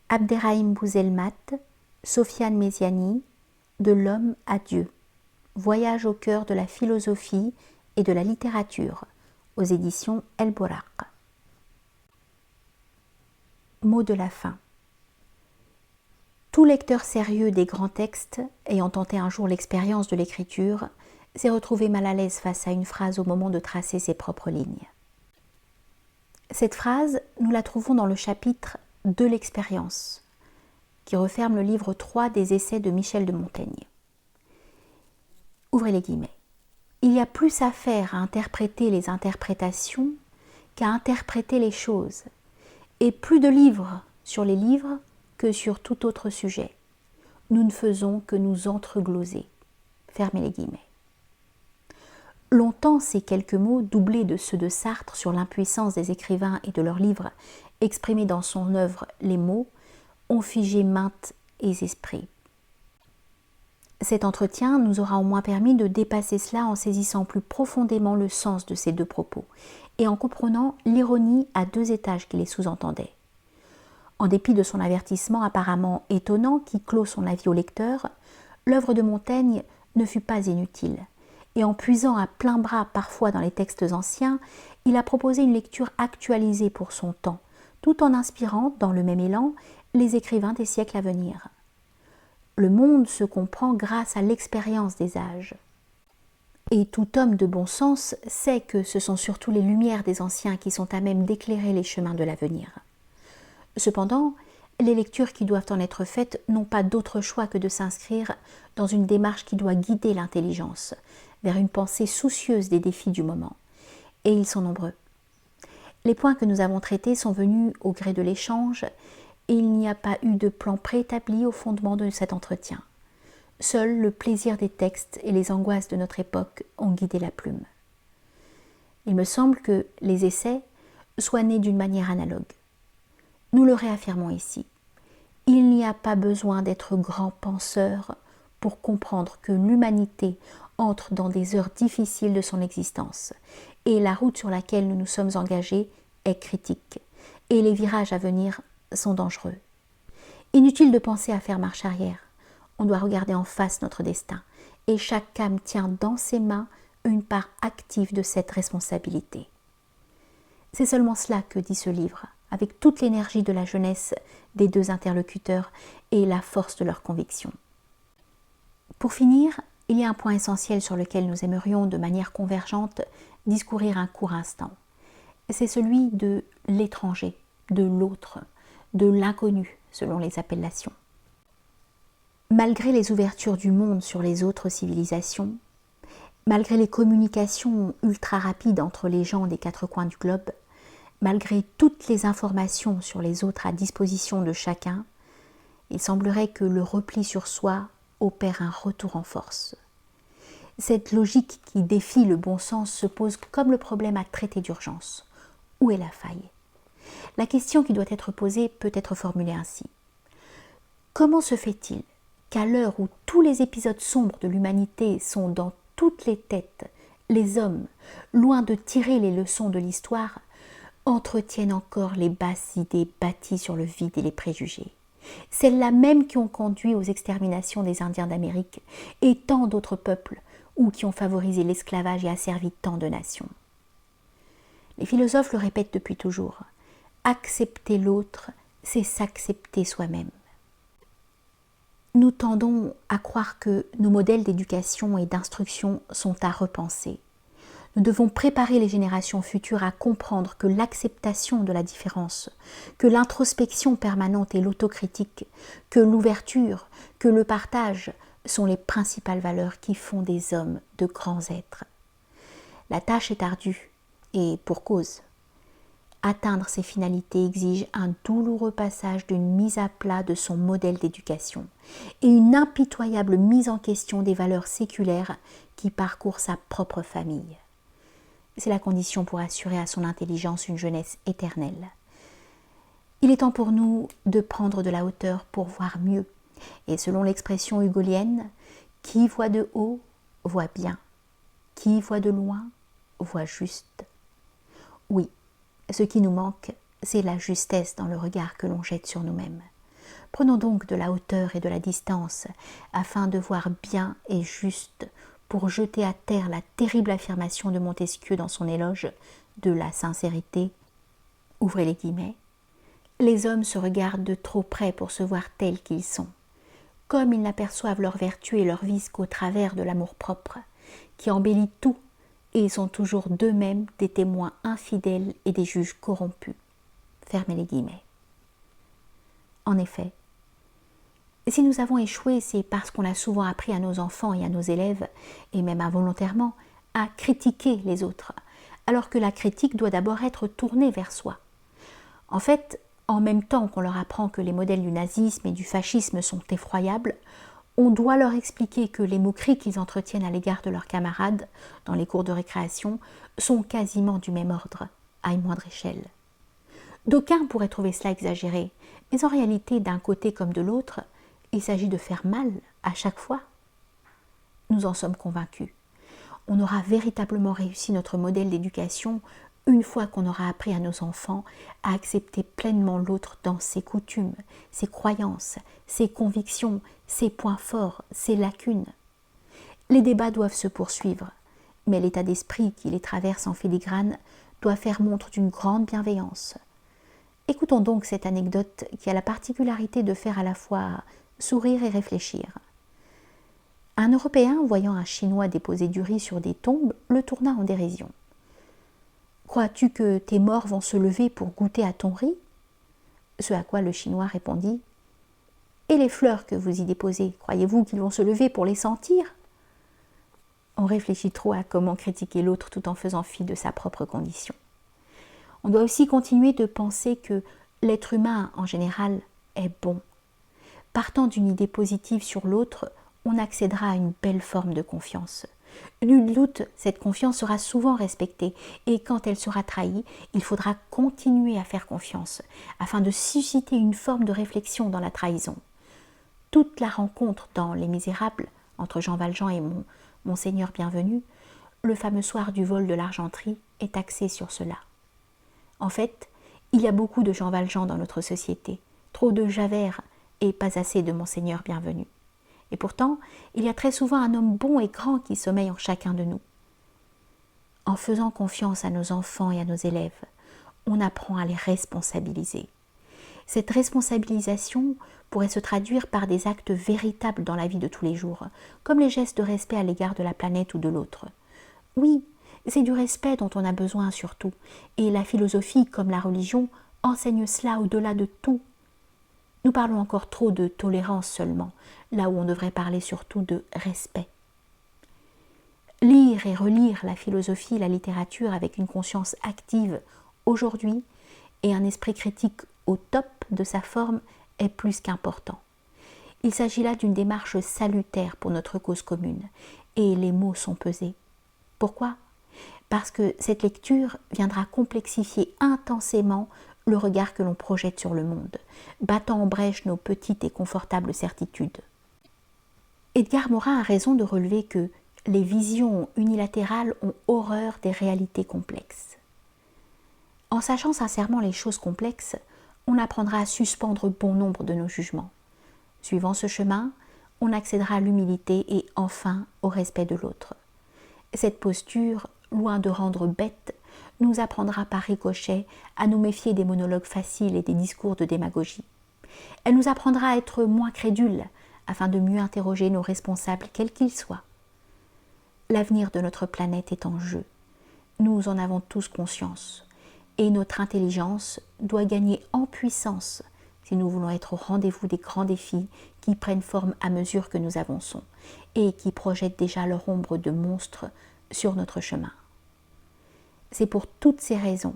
Abderrahim Bouzelmat, Sofiane Méziani, De l'homme à Dieu. Voyage au cœur de la philosophie et de la littérature, aux éditions El Boraq. Mot de la fin. Tout lecteur sérieux des grands textes, ayant tenté un jour l'expérience de l'écriture, s'est retrouvé mal à l'aise face à une phrase au moment de tracer ses propres lignes. Cette phrase, nous la trouvons dans le chapitre « De l'expérience », qui referme le livre 3 des essais de Michel de Montaigne. Ouvrez les guillemets. Il y a plus à faire à interpréter les interprétations qu'à interpréter les choses, et plus de livres sur les livres que sur tout autre sujet. Nous ne faisons que nous entregloser. Fermez les guillemets. Longtemps, ces quelques mots, doublés de ceux de Sartre sur l'impuissance des écrivains et de leurs livres, exprimés dans son œuvre Les mots, ont figé maintes esprits. Cet entretien nous aura au moins permis de dépasser cela en saisissant plus profondément le sens de ces deux propos et en comprenant l'ironie à 2 étages qui les sous-entendait. En dépit de son avertissement apparemment étonnant qui clôt son avis au lecteur, l'œuvre de Montaigne ne fut pas inutile. Et en puisant à plein bras parfois dans les textes anciens, il a proposé une lecture actualisée pour son temps, tout en inspirant, dans le même élan, les écrivains des siècles à venir. Le monde se comprend grâce à l'expérience des âges. Et tout homme de bon sens sait que ce sont surtout les lumières des anciens qui sont à même d'éclairer les chemins de l'avenir. Cependant, les lectures qui doivent en être faites n'ont pas d'autre choix que de s'inscrire dans une démarche qui doit guider l'intelligence, vers une pensée soucieuse des défis du moment. Et ils sont nombreux. Les points que nous avons traités sont venus au gré de l'échange, et il n'y a pas eu de plan préétabli au fondement de cet entretien. Seul le plaisir des textes et les angoisses de notre époque ont guidé la plume. Il me semble que les essais soient nés d'une manière analogue. Nous le réaffirmons ici. Il n'y a pas besoin d'être grand penseur pour comprendre que l'humanité entre dans des heures difficiles de son existence, et la route sur laquelle nous nous sommes engagés est critique, et les virages à venir sont dangereux. Inutile de penser à faire marche arrière. On doit regarder en face notre destin, et chaque âme tient dans ses mains une part active de cette responsabilité. C'est seulement cela que dit ce livre, avec toute l'énergie de la jeunesse des 2 interlocuteurs et la force de leur conviction. Pour finir, il y a un point essentiel sur lequel nous aimerions, de manière convergente, discourir un court instant. C'est celui de l'étranger, de l'autre, de l'inconnu, selon les appellations. Malgré les ouvertures du monde sur les autres civilisations, malgré les communications ultra rapides entre les gens des 4 coins du globe, malgré toutes les informations sur les autres à disposition de chacun, il semblerait que le repli sur soi opère un retour en force. Cette logique qui défie le bon sens se pose comme le problème à traiter d'urgence. Où est la faille ? La question qui doit être posée peut être formulée ainsi. Comment se fait-il qu'à l'heure où tous les épisodes sombres de l'humanité sont dans toutes les têtes, les hommes, loin de tirer les leçons de l'histoire, entretiennent encore les basses idées bâties sur le vide et les préjugés, celles-là même qui ont conduit aux exterminations des Indiens d'Amérique et tant d'autres peuples, ou qui ont favorisé l'esclavage et asservi tant de nations. Les philosophes le répètent depuis toujours, accepter l'autre, c'est s'accepter soi-même. Nous tendons à croire que nos modèles d'éducation et d'instruction sont à repenser. Nous devons préparer les générations futures à comprendre que l'acceptation de la différence, que l'introspection permanente et l'autocritique, que l'ouverture, que le partage sont les principales valeurs qui font des hommes de grands êtres. La tâche est ardue, et pour cause. Atteindre ces finalités exige un douloureux passage d'une mise à plat de son modèle d'éducation et une impitoyable mise en question des valeurs séculaires qui parcourent sa propre famille. C'est la condition pour assurer à son intelligence une jeunesse éternelle. Il est temps pour nous de prendre de la hauteur pour voir mieux. Et selon l'expression hugolienne, qui voit de haut, voit bien. Qui voit de loin, voit juste. Oui, ce qui nous manque, c'est la justesse dans le regard que l'on jette sur nous-mêmes. Prenons donc de la hauteur et de la distance afin de voir bien et juste pour jeter à terre la terrible affirmation de Montesquieu dans son éloge de la sincérité. Ouvrez les guillemets. Les hommes se regardent de trop près pour se voir tels qu'ils sont. Comme ils n'aperçoivent leurs vertus et leurs vices qu'au travers de l'amour-propre, qui embellit tout, et ils sont toujours d'eux-mêmes des témoins infidèles et des juges corrompus. Fermez les guillemets. En effet, si nous avons échoué, c'est parce qu'on a souvent appris à nos enfants et à nos élèves, et même involontairement, à critiquer les autres, alors que la critique doit d'abord être tournée vers soi. En fait, en même temps qu'on leur apprend que les modèles du nazisme et du fascisme sont effroyables, on doit leur expliquer que les moqueries qu'ils entretiennent à l'égard de leurs camarades dans les cours de récréation sont quasiment du même ordre, à une moindre échelle. D'aucuns pourraient trouver cela exagéré, mais en réalité, d'un côté comme de l'autre, il s'agit de faire mal à chaque fois. Nous en sommes convaincus. On aura véritablement réussi notre modèle d'éducation une fois qu'on aura appris à nos enfants à accepter pleinement l'autre dans ses coutumes, ses croyances, ses convictions, ses points forts, ses lacunes. Les débats doivent se poursuivre, mais l'état d'esprit qui les traverse en filigrane doit faire montre d'une grande bienveillance. Écoutons donc cette anecdote qui a la particularité de faire à la fois sourire et réfléchir. Un Européen, voyant un Chinois déposer du riz sur des tombes, le tourna en dérision. « Crois-tu que tes morts vont se lever pour goûter à ton riz ?» Ce à quoi le Chinois répondit « Et les fleurs que vous y déposez, croyez-vous qu'ils vont se lever pour les sentir ?» On réfléchit trop à comment critiquer l'autre tout en faisant fi de sa propre condition. On doit aussi continuer de penser que l'être humain, en général, est bon. Partant d'une idée positive sur l'autre, on accédera à une belle forme de confiance. Nul doute, cette confiance sera souvent respectée, et quand elle sera trahie, il faudra continuer à faire confiance, afin de susciter une forme de réflexion dans la trahison. Toute la rencontre dans Les Misérables, entre Jean Valjean et Monseigneur Bienvenu, le fameux soir du vol de l'argenterie, est axée sur cela. En fait, il y a beaucoup de Jean Valjean dans notre société, trop de Javert et pas assez de Monseigneur Bienvenu. Et pourtant, il y a très souvent un homme bon et grand qui sommeille en chacun de nous. En faisant confiance à nos enfants et à nos élèves, on apprend à les responsabiliser. Cette responsabilisation pourrait se traduire par des actes véritables dans la vie de tous les jours, comme les gestes de respect à l'égard de la planète ou de l'autre. Oui, c'est du respect dont on a besoin surtout, et la philosophie comme la religion enseigne cela au-delà de tout. Nous parlons encore trop de tolérance seulement, là où on devrait parler surtout de respect. Lire et relire la philosophie, la littérature avec une conscience active aujourd'hui et un esprit critique au top de sa forme est plus qu'important. Il s'agit là d'une démarche salutaire pour notre cause commune, et les mots sont pesés. Pourquoi ? Parce que cette lecture viendra complexifier intensément le regard que l'on projette sur le monde, battant en brèche nos petites et confortables certitudes. Edgar Morin a raison de relever que les visions unilatérales ont horreur des réalités complexes. En sachant sincèrement les choses complexes, on apprendra à suspendre bon nombre de nos jugements. Suivant ce chemin, on accédera à l'humilité et enfin au respect de l'autre. Cette posture, loin de rendre bête, nous apprendra par ricochet à nous méfier des monologues faciles et des discours de démagogie. Elle nous apprendra à être moins crédules, afin de mieux interroger nos responsables, quels qu'ils soient. L'avenir de notre planète est en jeu. Nous en avons tous conscience. Et notre intelligence doit gagner en puissance si nous voulons être au rendez-vous des grands défis qui prennent forme à mesure que nous avançons et qui projettent déjà leur ombre de monstres sur notre chemin. C'est pour toutes ces raisons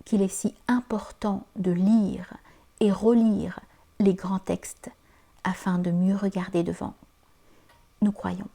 qu'il est si important de lire et relire les grands textes afin de mieux regarder devant. Nous croyons.